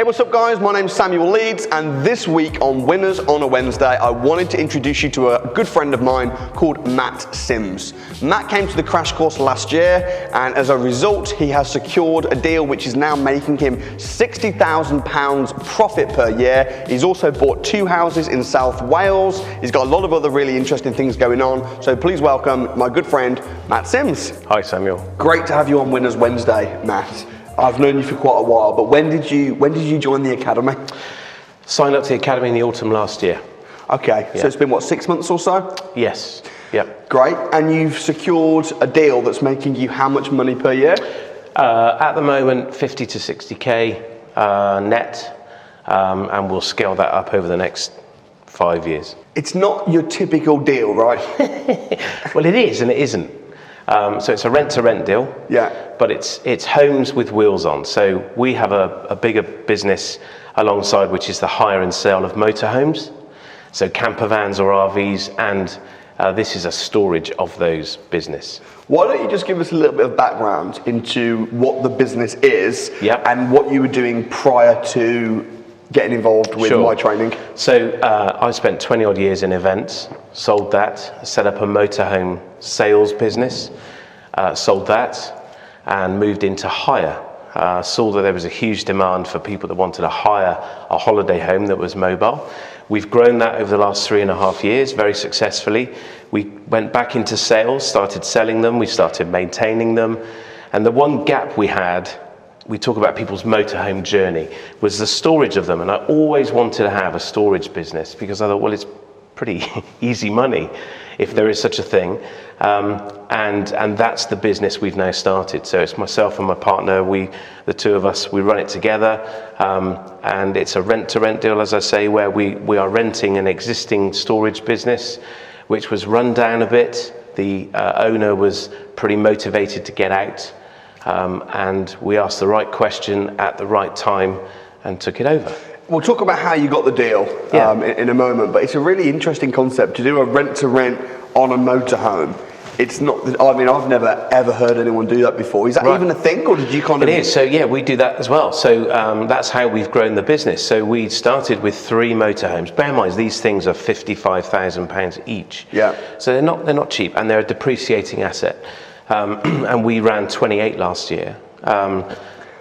Hey, what's up guys? My name's Samuel Leeds, and this week on Winners on a Wednesday, I wanted to introduce you to a good friend of mine called Matt Sims. Matt came to the crash course last year, and as a result, he has secured a deal which is now making him £60,000 profit per year. He's also bought 2 houses in South Wales. He's got a lot of other really interesting things going on. So please welcome my good friend, Matt Sims. Hi, Samuel. Great to have you on Winners Wednesday, Matt. I've known you for quite a while, but when did you join the academy? Signed up to the academy in the autumn last year. Okay, yeah. So it's been what, 6 months or so? Yes. Yep. Great, and you've secured a deal that's making you how much money per year? At the moment, 50 to 60k net, and we'll scale that up over the next 5 years. It's not your typical deal, right? Well, it is and it isn't. So it's a rent-to-rent deal. Yeah. But it's homes with wheels on. So we have a bigger business alongside, which is the hire and sale of motorhomes. So camper vans or RVs, and this is a storage of those business. Why don't you just give us a little bit of background into what the business is, yep, and what you were doing prior to getting involved with my training? So I spent 20 odd years in events, sold that, set up a motorhome sales business, sold that, and moved into hire. Saw that there was a huge demand for people that wanted to hire a holiday home that was mobile. We've grown that over the last 3.5 years very successfully. We went back into sales, started selling them, we started maintaining them, and the one gap we had, we talk about people's motorhome journey, was the storage of them. And I always wanted to have a storage business because I thought, well, it's pretty easy money if there is such a thing. And that's the business we've now started. So it's myself and my partner, the two of us, we run it together. And it's a rent-to-rent deal, as I say, where we are renting an existing storage business, which was run down a bit. The owner was pretty motivated to get out. And we asked the right question at the right time and took it over. We'll talk about how you got the deal in a moment, but it's a really interesting concept to do a rent-to-rent on a motorhome. It's not, I mean, I've never ever heard anyone do that before. Is that even a thing, or did you kind of? It is, so yeah, we do that as well. So that's how we've grown the business. So we started with 3 motorhomes. Bear in mind, these things are £55,000 each. Yeah. So they're not cheap, and they're a depreciating asset. And we ran 28 last year.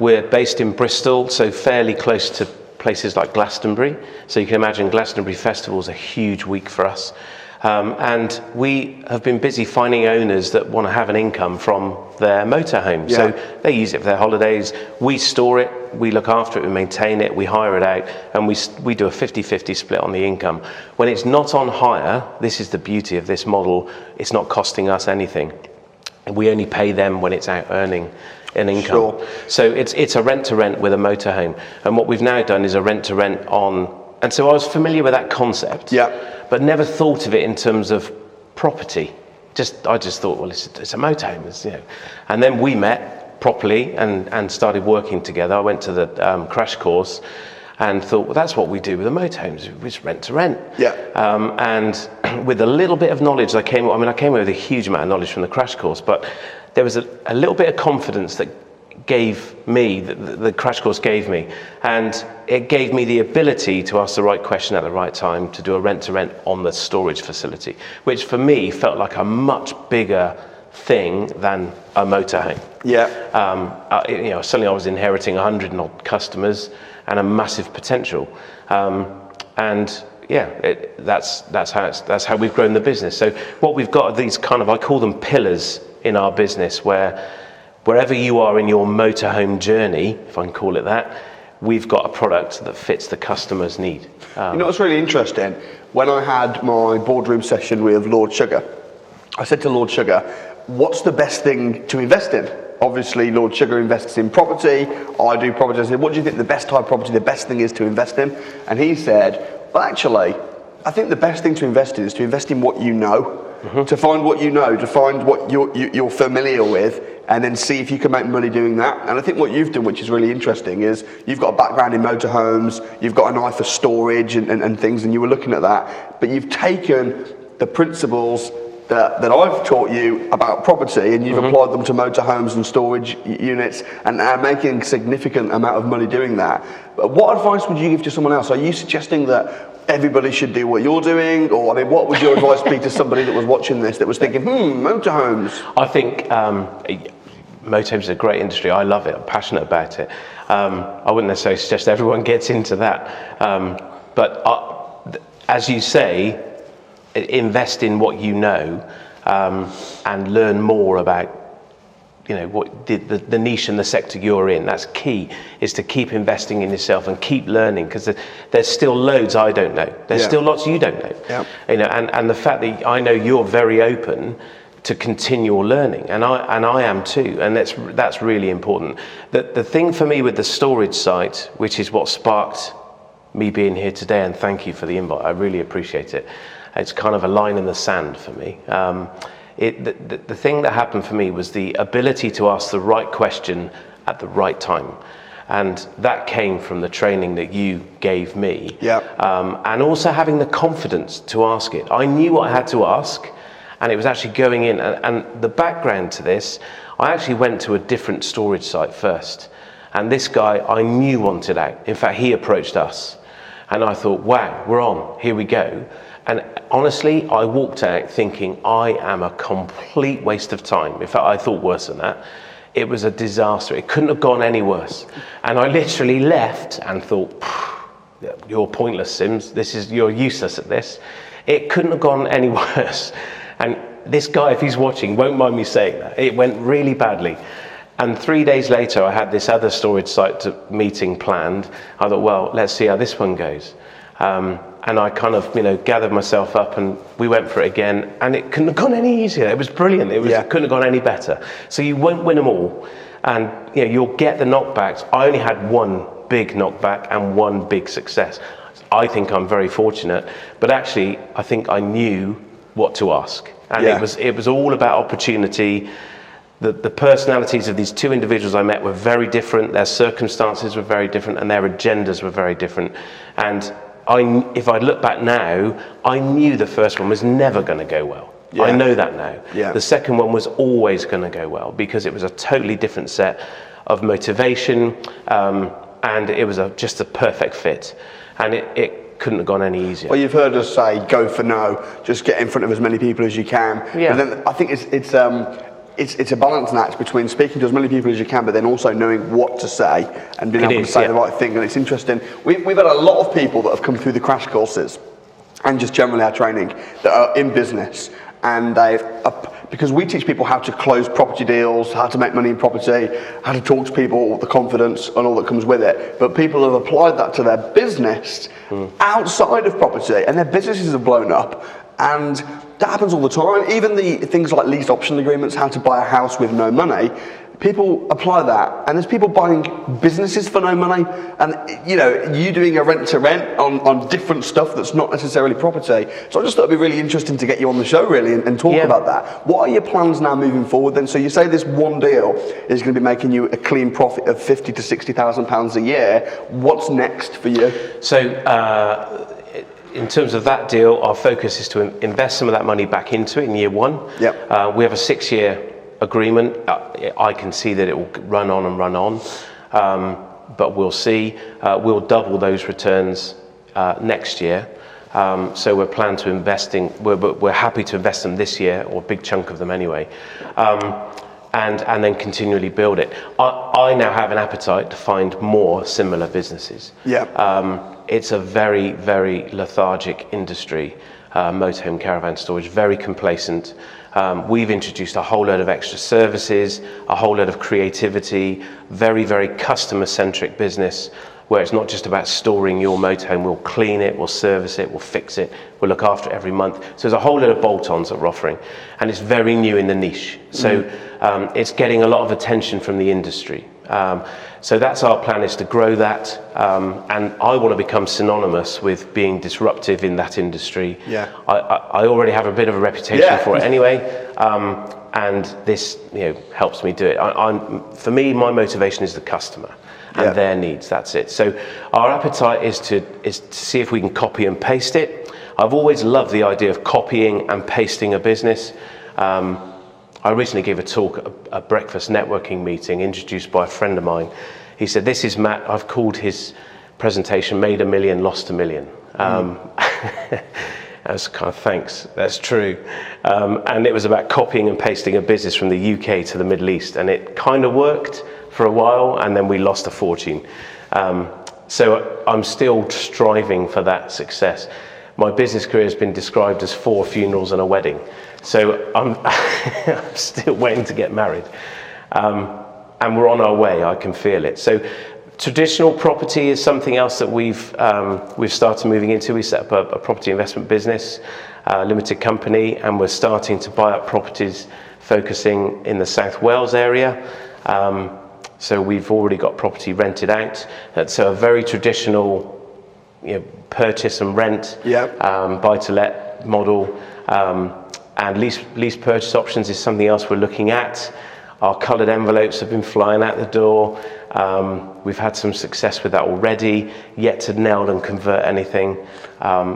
We're based in Bristol, so fairly close to places like Glastonbury. So you can imagine Glastonbury Festival is a huge week for us. And we have been busy finding owners that want to have an income from their motorhome. Yeah. So they use it for their holidays. We store it, we look after it, we maintain it, we hire it out, and we do a 50-50 split on the income. When it's not on hire, this is the beauty of this model, it's not costing us anything. We only pay them when it's out earning an income. Sure. So it's a rent-to-rent with a motorhome. And what we've now done is a rent-to-rent on... And so I was familiar with that concept, but never thought of it in terms of property. I just thought, well, it's a motorhome, you know. And then we met properly and started working together. I went to the crash course and thought, well, that's what we do with the motorhomes. It's rent-to-rent. Yeah. And with a little bit of knowledge, I came away with a huge amount of knowledge from the crash course, but there was a little bit of confidence that gave me, the crash course gave me, and it gave me the ability to ask the right question at the right time to do a rent-to-rent on the storage facility, which for me felt like a much bigger thing than a motorhome. Yeah. Suddenly I was inheriting 100 odd customers and a massive potential, and yeah, that's how we've grown the business. So what we've got are these kind of, I call them pillars in our business, where wherever you are in your motorhome journey, if I can call it that, we've got a product that fits the customer's need. You know what's really interesting? When I had my boardroom session with Lord Sugar, I said to Lord Sugar, what's the best thing to invest in? Obviously, Lord Sugar invests in property. I do property. I said, what do you think the best type of property, the best thing is to invest in? And he said, well, actually, I think the best thing to invest in is to invest in what you know. Mm-hmm. To find what you know, to find what you're familiar with, and then see if you can make money doing that. And I think what you've done, which is really interesting, is you've got a background in motorhomes, you've got an eye for storage and things, and you were looking at that, but you've taken the principles that I've taught you about property, and you've applied them to motorhomes and storage units, and are making a significant amount of money doing that. But what advice would you give to someone else? Are you suggesting that everybody should do what you're doing? Or, I mean, what would your advice be to somebody that was watching this that was thinking, motorhomes? I think motorhomes is a great industry. I love it. I'm passionate about it. I wouldn't necessarily suggest everyone gets into that. But as you say, invest in what you know, and learn more about, what the niche and the sector you're in. That's key, is to keep investing in yourself and keep learning, because there's still loads I don't know. There's still lots you don't know. Yeah. And the fact that I know you're very open to continual learning, and I am too, and that's really important. The thing for me with the storage site, which is what sparked me being here today, and thank you for the invite, I really appreciate it. It's kind of a line in the sand for me. The thing that happened for me was the ability to ask the right question at the right time. And that came from the training that you gave me. And also having the confidence to ask it. I knew what I had to ask, and it was actually going in. And the background to this, I actually went to a different storage site first. And this guy I knew wanted out. In fact, he approached us. And I thought, wow, we're on, here we go. And honestly, I walked out thinking I am a complete waste of time. In fact, I thought worse than that. It was a disaster. It couldn't have gone any worse. And I literally left and thought, you're pointless, Sims. You're useless at this. It couldn't have gone any worse. And this guy, if he's watching, won't mind me saying that. It went really badly. And 3 days later, I had this other storage site meeting planned. I thought, well, let's see how this one goes. And I kind of, gathered myself up, and we went for it again, and it couldn't have gone any easier. It was brilliant. It couldn't have gone any better. So you won't win them all, and you'll get the knockbacks. I only had one big knockback and one big success. I think I'm very fortunate, but actually, I think I knew what to ask, and it was all about opportunity. The personalities of these two individuals I met were very different. Their circumstances were very different, and their agendas were very different. And if I look back now, I knew the first one was never going to go well. I know that now. The second one was always going to go well, because it was a totally different set of motivation, and it was just a perfect fit. And it couldn't have gone any easier. Well, you've heard us say, go for no, just get in front of as many people as you can. But then I think it's a balancing act between speaking to as many people as you can, but then also knowing what to say and being able to say the right thing. And it's interesting. We've had a lot of people that have come through the crash courses and just generally our training that are in business, and because we teach people how to close property deals, how to make money in property, how to talk to people, the confidence and all that comes with it. But people have applied that to their business outside of property, and their businesses have blown up. And that happens all the time. Even the things like lease option agreements, how to buy a house with no money, people apply that. And there's people buying businesses for no money. And, you doing a rent to rent on different stuff that's not necessarily property. So I just thought it'd be really interesting to get you on the show, really, and talk about that. What are your plans now moving forward then? So you say this one deal is going to be making you a clean profit of £50,000 to £60,000 a year. What's next for you? So, in terms of that deal, our focus is to invest some of that money back into it in year one. We have a 6-year agreement. I can see that it will run on and run on, but we'll see. We'll double those returns next year. So we're planning to we're happy to invest them this year, or a big chunk of them anyway, and then continually build it. I now have an appetite to find more similar businesses. It's a very, very lethargic industry, motorhome caravan storage, very complacent. We've introduced a whole load of extra services, a whole load of creativity, very, very customer-centric business, where it's not just about storing your motorhome. We'll clean it, we'll service it, we'll fix it, we'll look after it every month. So there's a whole load of bolt-ons that we're offering, and it's very new in the niche. So it's getting a lot of attention from the industry. So that's our plan, is to grow that, and I want to become synonymous with being disruptive in that industry. I already have a bit of a reputation for it anyway, and this helps me do it. For me, my motivation is the customer and their needs. That's it. So our appetite is to see if we can copy and paste it. I've always loved the idea of copying and pasting a business. I recently gave a talk at a breakfast networking meeting introduced by a friend of mine. He said, "This is Matt." I've called his presentation "Made a Million, Lost a Million." I was kind of, thanks, that's true. And it was about copying and pasting a business from the UK to the Middle East. And it kind of worked for a while, and then we lost a fortune. So I'm still striving for that success. My business career has been described as 4 funerals and a wedding. So I'm, I'm still waiting to get married. And we're on our way, I can feel it. So traditional property is something else that we've started moving into. We set up a property investment business, limited company, and we're starting to buy up properties focusing in the South Wales area. So we've already got property rented out. That's a very traditional, purchase and rent, buy-to-let model. And lease purchase options is something else we're looking at. Our coloured envelopes have been flying out the door. We've had some success with that already, yet to nail and convert anything.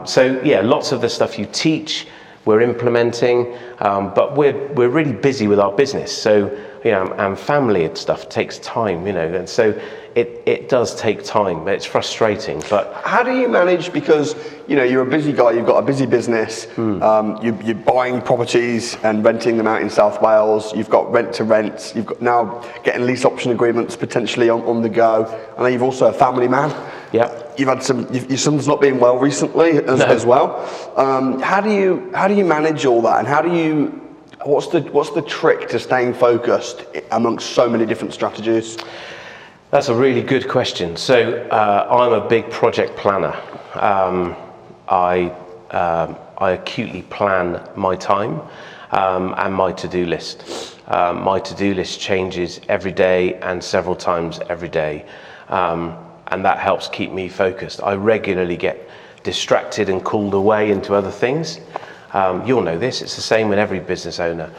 So yeah, lots of the stuff you teach, we're implementing, but we're really busy with our business. So, and family and stuff takes time, and so it does take time. It's frustrating, but how do you manage? Because you're a busy guy. You've got a busy business. You're buying properties and renting them out in South Wales. You've got rent to rent. You've got now getting lease option agreements potentially on the go. And then you've also a family man. Yeah. You've had your son's not been well recently as well. How do you manage all that? And what's the trick to staying focused amongst so many different strategies? That's a really good question. So I'm a big project planner. I acutely plan my time and my to-do list. My to-do list changes every day and several times every day, and that helps keep me focused. I regularly get distracted and called away into other things. You'll know this. It's the same with every business owner.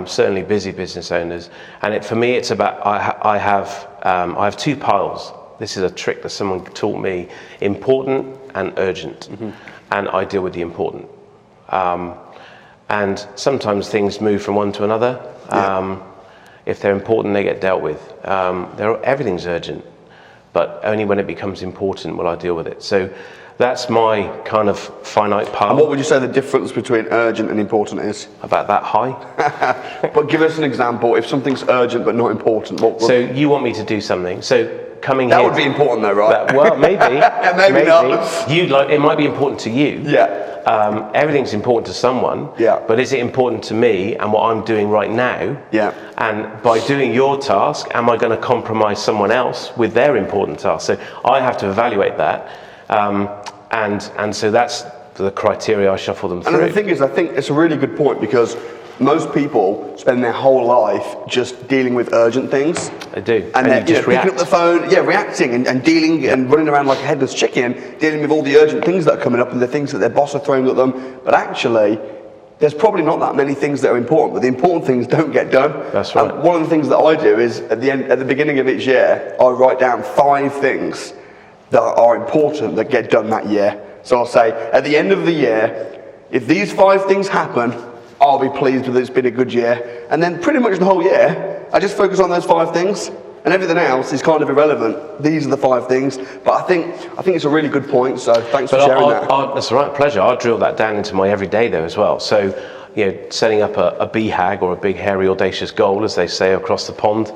Certainly busy business owners. And for me, it's about, I have 2 piles. This is a trick that someone taught me: important and urgent. And I deal with the important. And sometimes things move from one to another. If they're important, they get dealt with. Everything's urgent, but only when it becomes important will I deal with it. So that's my kind of finite pile. And what would you say the difference between urgent and important is? About that high. But give us an example. If something's urgent but not important, what? So you want me to do something. So coming that here. That would be important though, right? Well, maybe. maybe not. It might be important to you. Yeah. Everything's important to someone. Yeah. But is it important to me and what I'm doing right now? Yeah. And by doing your task, am I going to compromise someone else with their important task? So I have to evaluate that. And so that's the criteria I shuffle them through. And the thing is, I think it's a really good point, because most people spend their whole life just dealing with urgent things. They do. And they're picking up the phone, reacting and dealing and running around like a headless chicken, dealing with all the urgent things that are coming up and the things that their boss are throwing at them. But actually, there's probably not that many things that are important, but the important things don't get done. That's right. And one of the things that I do is at the beginning of each year, I write down 5 things that are important that get done that year. So I'll say, at the end of the year, if these 5 things happen, I'll be pleased with it. It's been a good year. And then pretty much the whole year, I just focus on those 5 things, and everything else is kind of irrelevant. These are the 5 things. But I think it's a really good point. So thanks for sharing that. That's all right, pleasure. I'll drill that down into my everyday though as well. So, setting up a BHAG, or a big, hairy, audacious goal, as they say across the pond,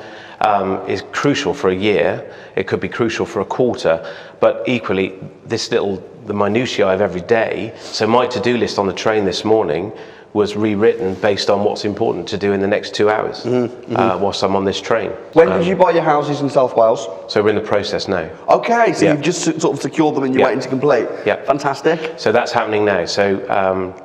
is crucial for a year. It could be crucial for a quarter, but equally, the minutiae of every day. So my to-do list on the train this morning was rewritten based on what's important to do in the next 2 hours whilst I'm on this train. When did you buy your houses in South Wales? So we're in the process now. Okay, so you've just sort of secured them and you're waiting to complete. Yeah. Fantastic. So that's happening now. So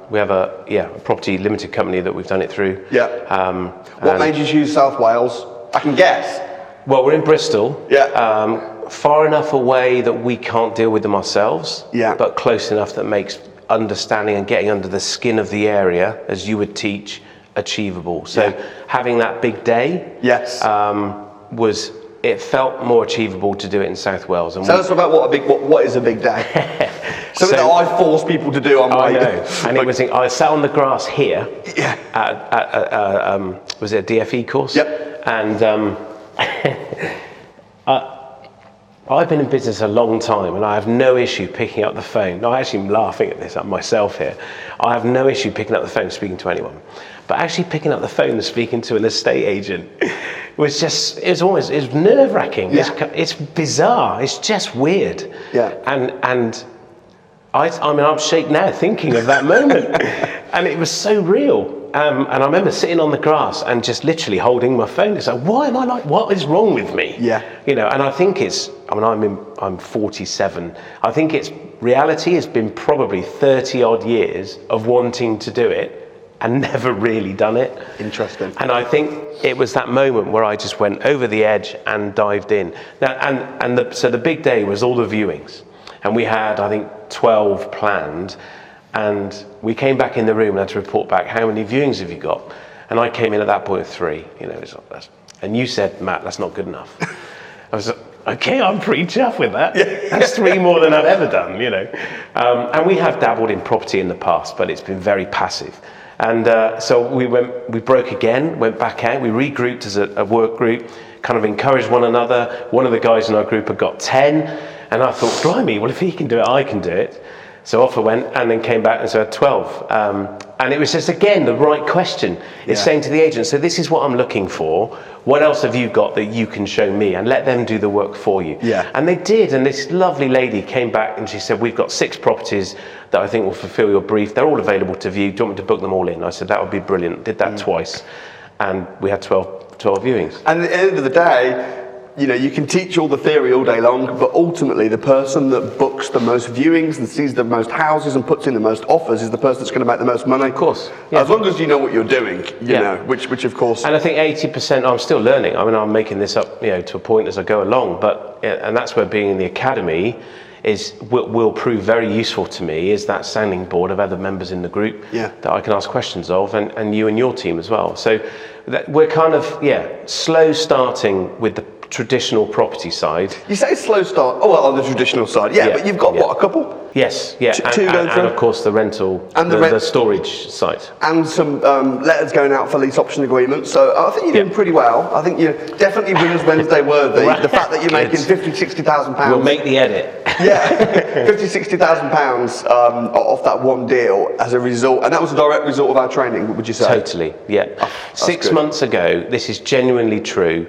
we have a property limited company that we've done it through. Yeah. What made you choose South Wales? I can guess. Well, we're in Bristol. Yeah. Far enough away that we can't deal with them ourselves. Yeah. But close enough that makes understanding and getting under the skin of the area, as you would teach, achievable. So having that big day was it felt more achievable to do it in South Wales. And tell us about what is a big day. Something that I force people to do on my... I know. And it was, I sat on the grass here Yeah. was it a DFE course? Yep. And I've been in business a long time, and I have no issue picking up the phone. No, I actually am laughing at this, at myself here. I have no issue picking up the phone and speaking to anyone. But actually picking up the phone and speaking to an estate agent was just, it was nerve-wracking. Yeah. It's bizarre. It's just weird. Yeah. And I'm shaking now thinking of that moment. And it was so real. And I remember sitting on the grass and just literally holding my phone. It's like, why am I like, what is wrong with me? Yeah. You know, and I think I'm 47. I think reality has been probably 30 odd years of wanting to do it and never really done it. Interesting. And I think it was that moment where I just went over the edge and dived in. Now, so the big day was all the viewings. And we had, I think, 12 planned. And we came back in the room and had to report back, how many viewings have you got? And I came in at that point with 3. You know, and you said, Matt, that's not good enough. I was like, okay, I'm pretty chuffed with that. That's 3 more than I've ever done, you know. And we have dabbled in property in the past, but it's been very passive. And so we broke again, went back out, we regrouped as a work group, kind of encouraged one another. One of the guys in our group had got 10, and I thought, blimey, well, if he can do it, I can do it. So off I went, and then came back and so I had 12. And it was just, again, the right question. It's saying to the agent, so this is what I'm looking for. What else have you got that you can show me? And let them do the work for you. Yeah. And they did. And this lovely lady came back and she said, we've got 6 properties that I think will fulfill your brief. They're all available to view. Do you want me to book them all in? I said, that would be brilliant. Did that twice. And we had 12 viewings. And at the end of the day, you know, you can teach all the theory all day long, but ultimately the person that books the most viewings and sees the most houses and puts in the most offers is the person that's going to make the most money. Of course. Yeah. As long as you know what you're doing, you know, which of course... And I think 80%, I'm still learning. I mean, I'm making this up, you know, to a point as I go along, but, and that's where being in the academy will prove very useful to me, is that sounding board of other members in the group that I can ask questions of, and you and your team as well. So we're kind of, slow starting with the traditional property side. You say slow start, on the traditional side, but you've got what, a couple? Yes, Two going through? And of course the rental, and the storage site. And some letters going out for lease option agreements. So I think you're doing pretty well. I think you're definitely Winners Wednesday worthy. The fact that you're making £50,000-60,000. We'll make the edit. £50,000-60,000 off that one deal as a result. And that was a direct result of our training, would you say? Totally, yeah. 6 months ago, this is genuinely true.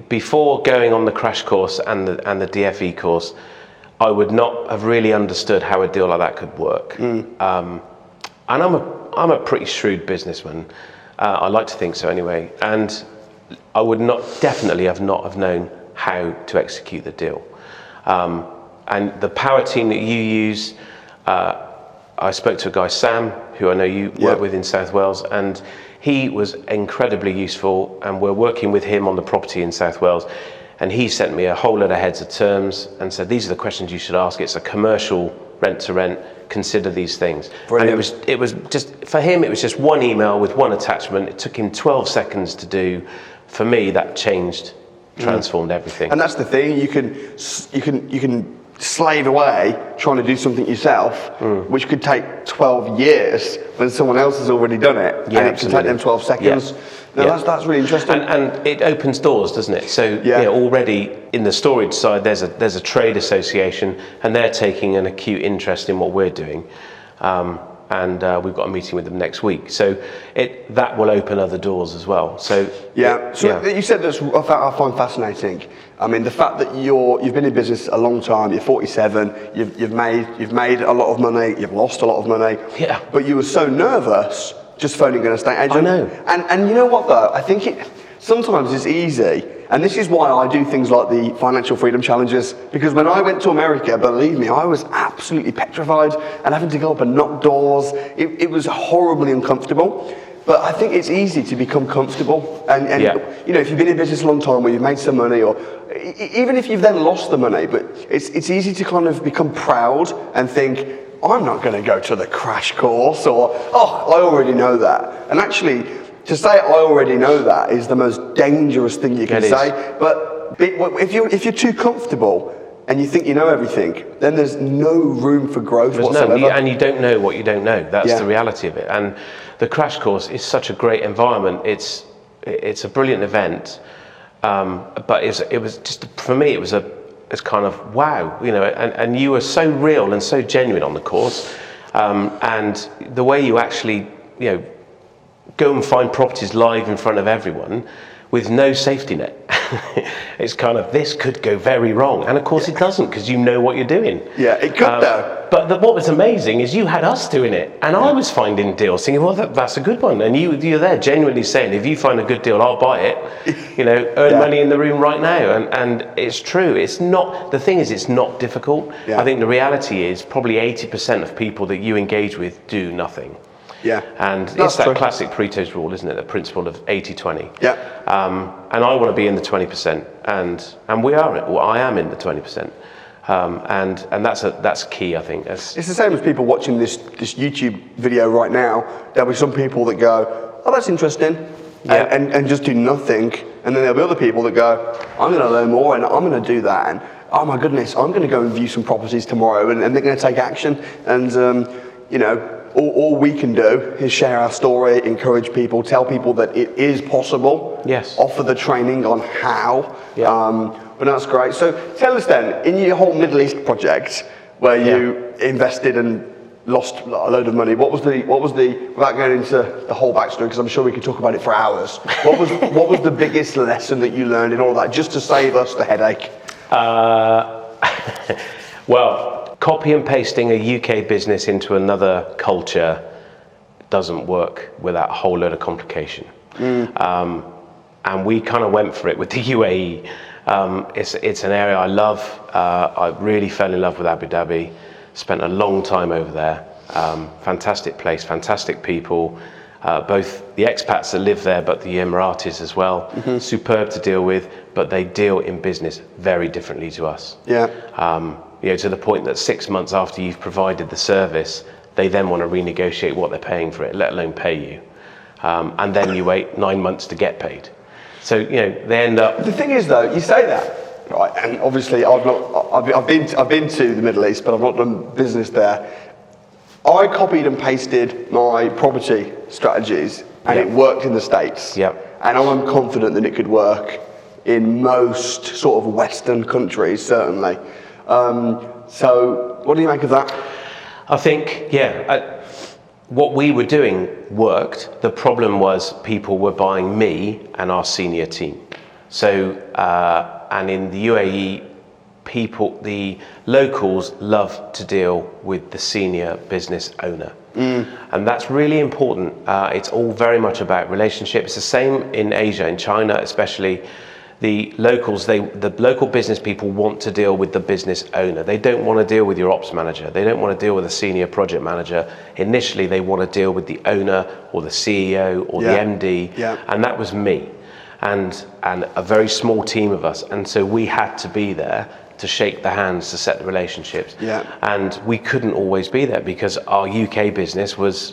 Before going on the crash course and the DFE course, I would not have really understood how a deal like that could work. And I'm a pretty shrewd businessman. I like to think so anyway. And I would definitely have known how to execute the deal. And the power team that you use, I spoke to a guy, Sam, who I know you work with in South Wales, and he was incredibly useful, and we're working with him on the property in South Wales. And he sent me a whole lot of heads of terms and said, these are the questions you should ask. It's a commercial rent to rent. Consider these things. Brilliant. And it was just, for him, it was just one email with one attachment. It took him 12 seconds to do. For me, that transformed everything. And that's the thing. You can slave away trying to do something yourself, which could take 12 years when someone else has already done it, and it can take them 12 seconds. That's really interesting. And it opens doors, doesn't it? So already in the storage side, there's a trade association, and they're taking an acute interest in what we're doing. And we've got a meeting with them next week. So that will open other doors as well. So you said this, I find fascinating. I mean, the fact that you've been in business a long time, you're 47, you've made a lot of money, you've lost a lot of money, but you were so nervous just phoning an estate agent. I know. And you know what though? I think sometimes it's easy. And this is why I do things like the Financial Freedom Challenges, because when I went to America, believe me, I was absolutely petrified and having to go up and knock doors. It was horribly uncomfortable. But I think it's easy to become comfortable. And you know, if you've been in business a long time, or you've made some money, or even if you've then lost the money, but it's easy to kind of become proud and think, I'm not going to go to the crash course, or, I already know that. And actually, To say I already know that is the most dangerous thing you can say. But if you're too comfortable and you think you know everything, then there's no room for growth whatsoever. And you don't know what you don't know. That's the reality of it. And the crash course is such a great environment. It's a brilliant event, but it was just, for me, it's kind of wow, you know. And you were so real and so genuine on the course, and the way you actually, you know, go and find properties live in front of everyone with no safety net. It's kind of, this could go very wrong, and of course it doesn't, because you know what you're doing. Yeah, it could though. But what was amazing is you had us doing it, and I was finding deals, thinking, well, that's a good one, and you're there genuinely saying, if you find a good deal, I'll buy it. You know, earn money in the room right now, and it's true. It's not, the thing is, it's not difficult. I think the reality is probably 80% of people that you engage with do nothing. Yeah, and it's that classic Pareto's rule, isn't it? The principle of 80-20. Yeah. And I want to be in the 20%, and we are. Well, I am in the 20%, and that's key. I think it's the same as people watching this YouTube video right now. There'll be some people that go, "Oh, that's interesting," and just do nothing, and then there'll be other people that go, "I'm going to learn more, and I'm going to do that," and oh my goodness, I'm going to go and view some properties tomorrow, and they're going to take action, and you know. All we can do is share our story, encourage people, tell people that it is possible. Yes. Offer the training on how. Yeah. But that's great. So tell us then, in your whole Middle East project, where you invested and lost a load of money, what was the without going into the whole backstory, because I'm sure we could talk about it for hours. What was the biggest lesson that you learned in all that, just to save us the headache? Well. Copy and pasting a UK business into another culture doesn't work without a whole load of complication. And we kind of went for it with the UAE. It's an area I love. I really fell in love with Abu Dhabi. Spent a long time over there. Fantastic place, fantastic people. Both the expats that live there, but the Emiratis as well. Superb to deal with, but they deal in business very differently to us. Yeah. You know, to the point that 6 months after you've provided the service, they then want to renegotiate what they're paying for it, let alone pay you. And then you wait 9 months to get paid. So, you know, they end up... The thing is, though, you say that, right? And obviously, I've been to the Middle East, but I've not done business there. I copied and pasted my property strategies, and it worked in the States. Yep. And I'm confident that it could work in most sort of Western countries, certainly. So what do you make of that? I think, what we were doing worked. The problem was people were buying me and our senior team. So, and in the UAE, the locals love to deal with the senior business owner. And that's really important. It's all very much about relationships. It's the same in Asia, in China especially. The locals, the local business people want to deal with the business owner. They don't want to deal with your ops manager. They don't want to deal with a senior project manager. Initially, they want to deal with the owner or the CEO or the MD. Yeah. And that was me, and a very small team of us. And so we had to be there to shake the hands, to set the relationships. Yeah. And we couldn't always be there because our UK business was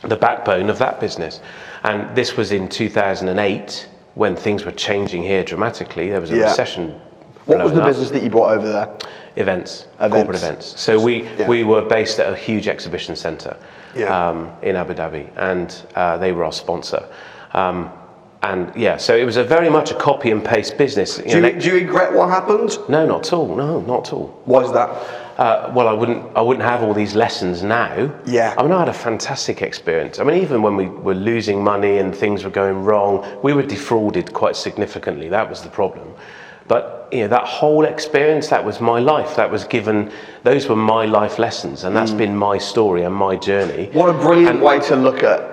the backbone of that business. And this was in 2008. When things were changing here dramatically. There was a recession. What was the business that you brought over there? Events. Corporate events. So we were based at a huge exhibition centre in Abu Dhabi, and they were our sponsor. So it was very much a copy and paste business. Do you regret what happened? No, not at all. No, not at all. Why is that? Well, I wouldn't have all these lessons now. Yeah. I mean, I had a fantastic experience. I mean, even when we were losing money and things were going wrong, we were defrauded quite significantly. That was the problem. But you know, that whole experience, that was my life. Those were my life lessons, and that's been my story and my journey. What a brilliant way to look at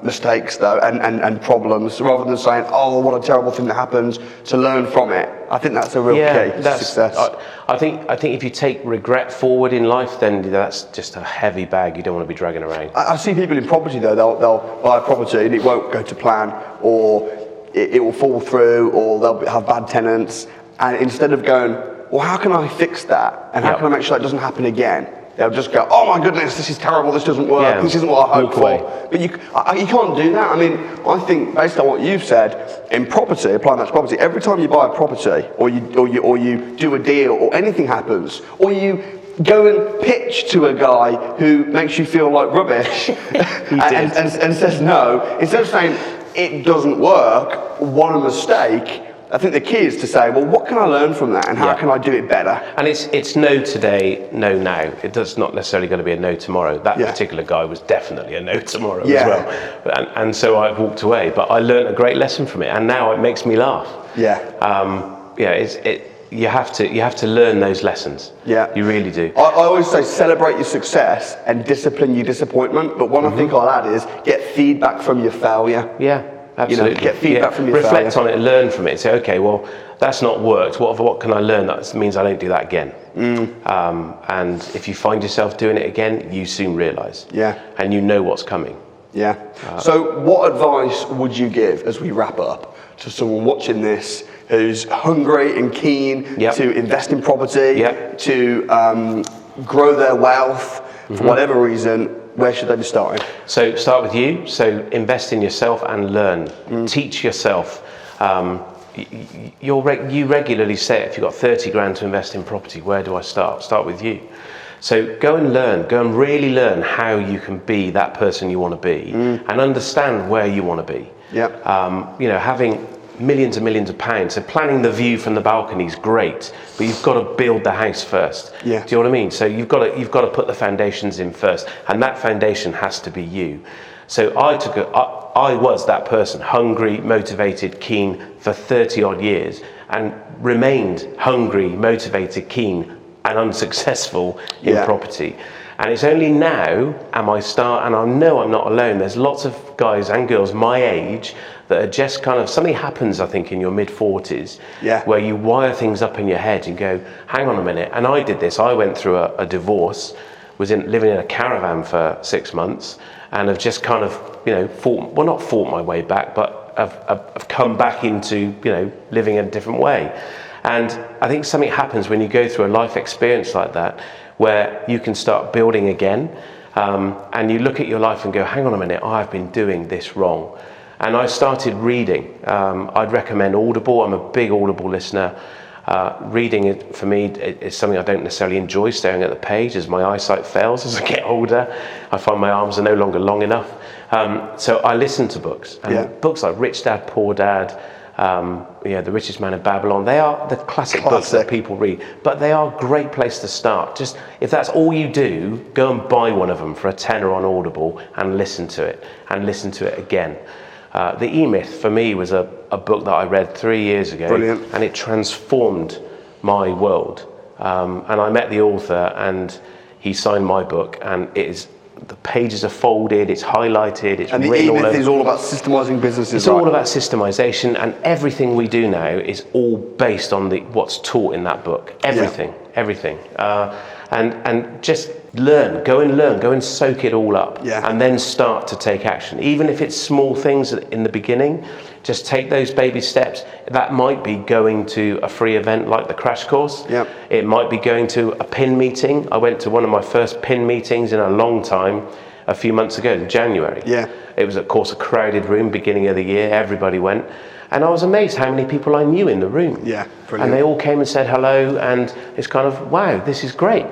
mistakes though, and problems, rather than saying, oh, what a terrible thing that happens, to learn from it. I think that's a real key to success. I think if you take regret forward in life, then that's just a heavy bag you don't want to be dragging around. I've seen people in property though, they'll buy a property and it won't go to plan, or it will fall through, or they'll have bad tenants, and instead of going, well, how can I fix that, and how can I make sure that doesn't happen again, They'll just go, oh my goodness, this is terrible, this doesn't work, this isn't what I hoped for. But you can't do that. I mean, I think based on what you've said, in property, applying that to property, every time you buy a property, or you do a deal, or anything happens, or you go and pitch to a guy who makes you feel like rubbish and says no, instead of saying it doesn't work, what a mistake, I think the key is to say, well, what can I learn from that, and how can I do it better? And it's no today, no now. It does not necessarily going to be a no tomorrow. That particular guy was definitely a no tomorrow as well. And so I walked away, but I learned a great lesson from it, and now it makes me laugh. You have to learn those lessons. Yeah, you really do. I always say celebrate your success and discipline your disappointment. But one I think I'll add is get feedback from your failure. Yeah, absolutely. Get feedback from your failure. Reflect on it, learn from it. Say, okay, well, that's not worked. What can I learn? That means I don't do that again. And if you find yourself doing it again, you soon realise. Yeah. And you know what's coming. Yeah. So what advice would you give as we wrap up to someone watching this who's hungry and keen to invest in property, to grow their wealth for whatever reason? Where should they be starting? So start with you. So invest in yourself and learn. Teach yourself. You regularly say, if you've got 30 grand to invest in property, where do I start? Start with you. So go and learn, go and really learn how you can be that person you want to be and understand where you want to be. Having millions and millions of pounds, so planning the view from the balcony is great, but you've got to build the house first. Do you know what I mean? So you've got to put the foundations in first, and that foundation has to be you. So I was that person, hungry, motivated, keen for 30 odd years, and remained hungry, motivated, keen, and unsuccessful in property. And it's only now and I know I'm not alone. There's lots of guys and girls my age that are just kind of, something happens, I think, in your mid-40s, where you wire things up in your head and go, hang on a minute. And I did this. I went through a divorce, living in a caravan for 6 months, and have just kind of, not fought my way back, but I've come back into, living a different way. And I think something happens when you go through a life experience like that, where you can start building again, and you look at your life and go, hang on a minute, I've been doing this wrong. And I started reading. I'd recommend Audible. I'm a big Audible listener. Reading it for me is something I don't necessarily enjoy, staring at the page, as my eyesight fails as I get older. I find my arms are no longer long enough. So I listen to books, and books like Rich Dad, Poor Dad, The Richest Man in Babylon, they are the classic books that people read, but they are a great place to start. Just, if that's all you do, go and buy one of them for a tenner on Audible and listen to it again. The E-Myth for me was a book that I read 3 years ago. Brilliant. And it transformed my world. And I met the author, and he signed my book, and the pages are folded, it's highlighted, it's written all over. And the E-Myth is all about systemizing businesses. It's all about systemization, and everything we do now is all based on what's taught in that book. Everything. And just learn, go and soak it all up, and then start to take action. Even if it's small things in the beginning, just take those baby steps. That might be going to a free event like the Crash Course. It might be going to a PIN meeting. I went to one of my first PIN meetings in a long time a few months ago in January. It was, of course, a crowded room, beginning of the year, everybody went. And I was amazed how many people I knew in the room. Brilliant. And they all came and said hello, and it's kind of, wow, this is great.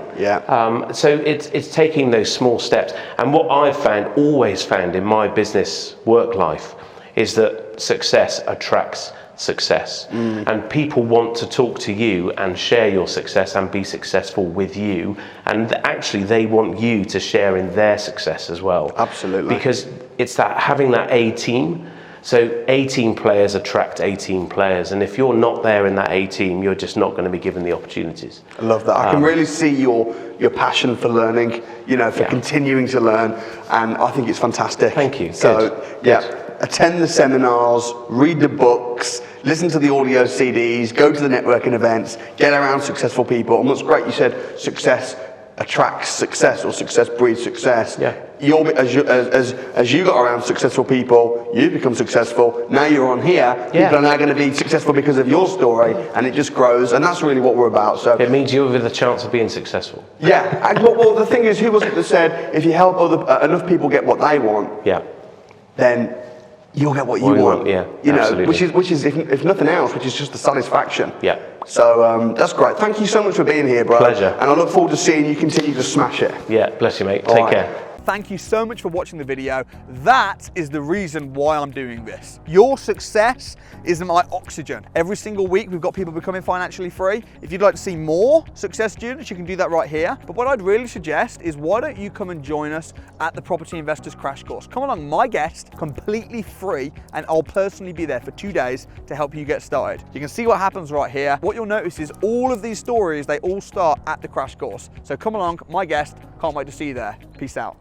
So it's taking those small steps. And what I've always found in my business work life is that success attracts success. And people want to talk to you and share your success and be successful with you. And actually, they want you to share in their success as well. Absolutely. Because it's having that A team. So 18 players attract 18 players, and if you're not there in that A team, you're just not going to be given the opportunities. I love that. I can really see your passion for learning, for continuing to learn, and I think it's fantastic. Thank you. So, attend the seminars, read the books, listen to the audio CDs, go to the networking events, get around successful people. And what's great, you said success attracts success, or success breeds success. as you got around successful people, you become successful. Now you're on here. Yeah. People are now going to be successful because of your story, and it just grows. And that's really what we're about. So it means you're with a chance of being successful. Yeah. And, well, the thing is, who was it that said if you help enough people get what they want, then you'll get what you want. Yeah, you know, absolutely. which is if nothing else, which is just the satisfaction. Yeah. So that's great. Thank you so much for being here, bro. Pleasure. And I look forward to seeing you continue to smash it. Yeah, bless you, mate. Take care. Thank you so much for watching the video. That is the reason why I'm doing this. Your success is my oxygen. Every single week we've got people becoming financially free. If you'd like to see more success students, you can do that right here. But what I'd really suggest is why don't you come and join us at the Property Investors Crash Course. Come along, my guest, completely free, and I'll personally be there for 2 days to help you get started. You can see what happens right here. What you'll notice is all of these stories, they all start at the Crash Course. So come along, my guest, can't wait to see you there. Peace out.